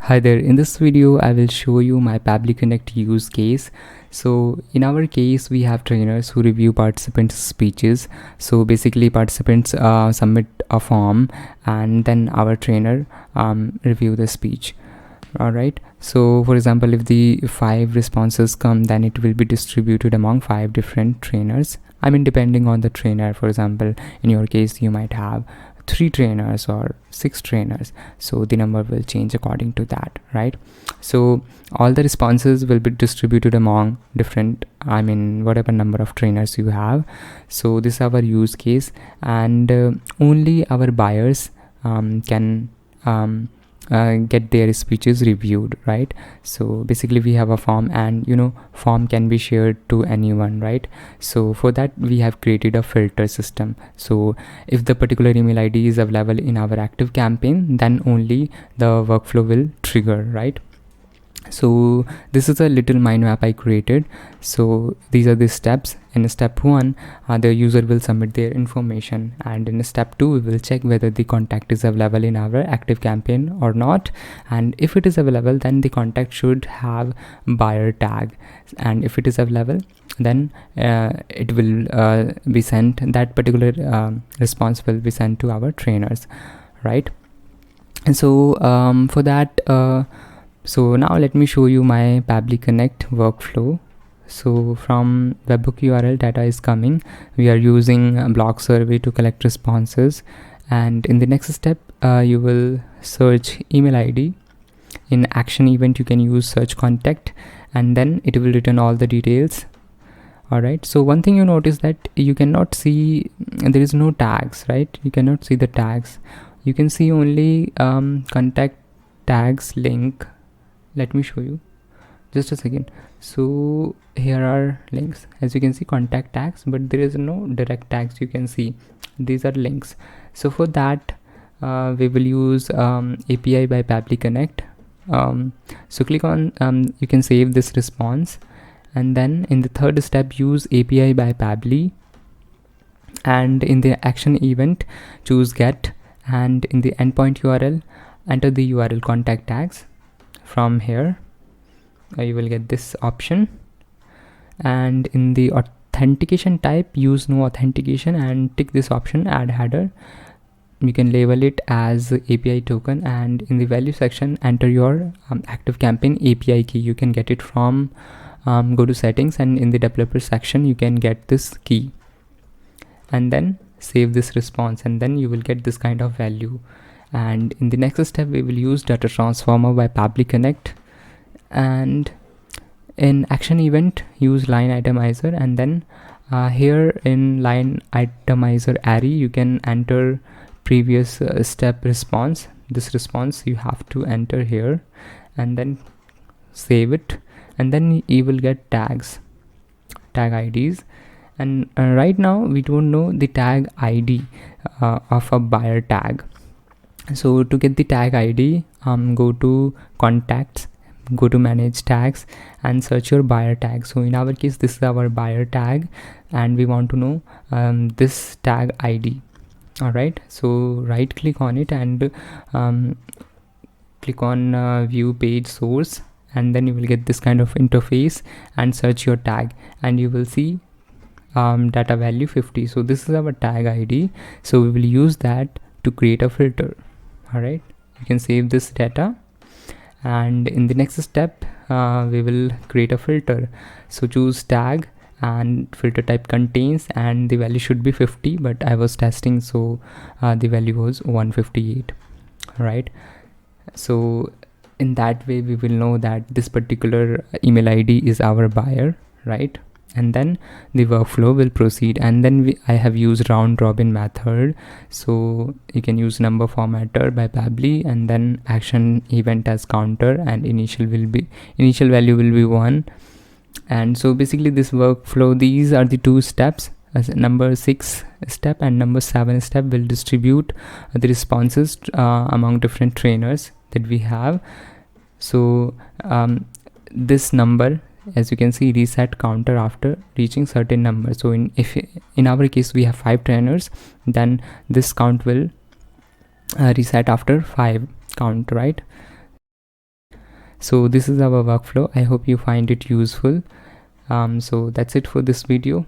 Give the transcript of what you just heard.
Hi there, in this video I will show you my Pabbly Connect use case. So in our case we have trainers who review participants' speeches. So basically participants submit a form and then our trainer review the speech. Alright, so for example, if the 5 responses come, then it will be distributed among 5 different trainers. I mean, depending on the trainer. For example, in your case you might have 3 trainers or 6 trainers, so the number will change according to that, right? So all the responses will be distributed among different, I mean, whatever number of trainers you have. So this is our use case, and only our buyers can get their speeches reviewed, right? So basically we have a form, and form can be shared to anyone, right? So for that we have created a filter system. So if the particular email ID is available in our active campaign, then only the workflow will trigger, right? So this is a little mind map I created. So these are the steps. In step 1, the user will submit their information, and in step 2 we will check whether the contact is available in our active campaign or not, and if it is available, then the contact should have buyer tag, and if it is available, then it will be sent, that particular response will be sent to our trainers, right? And so for that so now let me show you my Pabbly Connect workflow. So from webhook URL, data is coming. We are using a blog survey to collect responses, and in the next step you will search email ID. In action event you can use search contact, and then it will return all the details. Alright, so one thing you notice that you cannot see, there is no tags, right? You cannot see the tags. You can see only contact tags link. Let me show you, just a second. So here are links, as you can see, contact tags, but there is no direct tags. You can see these are links. So for that we will use API by Pabbly Connect. So click on you can save this response, and then in the third step use API by Pabbly, and in the action event choose get, and in the endpoint URL enter the URL contact tags. From here you will get this option, and in the authentication type use no authentication and tick this option, add header. You can label it as API token, and in the value section enter your active campaign API key. You can get it from go to settings, and in the developer section you can get this key, and then save this response, and then you will get this kind of value. And in the next step we will use data transformer by Pabbly Connect, and in action event use line itemizer, and then here in line itemizer array you can enter previous step response. This response you have to enter here, and then save it, and then you will get tag IDs. And right now we don't know the tag ID of a buyer tag. So to get the tag ID, go to contacts, go to manage tags, and search your buyer tag. So in our case this is our buyer tag, and we want to know this tag ID. Alright, so right click on it and click on view page source, and then you will get this kind of interface, and search your tag, and you will see data value 50. So this is our tag ID, so we will use that to create a filter. Alright, you can save this data, and in the next step we will create a filter. So choose tag, and filter type contains, and the value should be 50, but I was testing, so the value was 158. Right, so in that way we will know that this particular email ID is our buyer, right? And then the workflow will proceed, and then I have used round robin method. So you can use number formatter by Pabbly, and then action event as counter, and initial value will be 1. And so basically this workflow, these are the 2 steps. As number 6 step and number 7 step will distribute the responses among different trainers that we have. So this number, as you can see, reset counter after reaching certain number. So in our case we have 5 trainers, then this count will reset after 5 count, right? So this is our workflow. I hope you find it useful. So that's it for this video.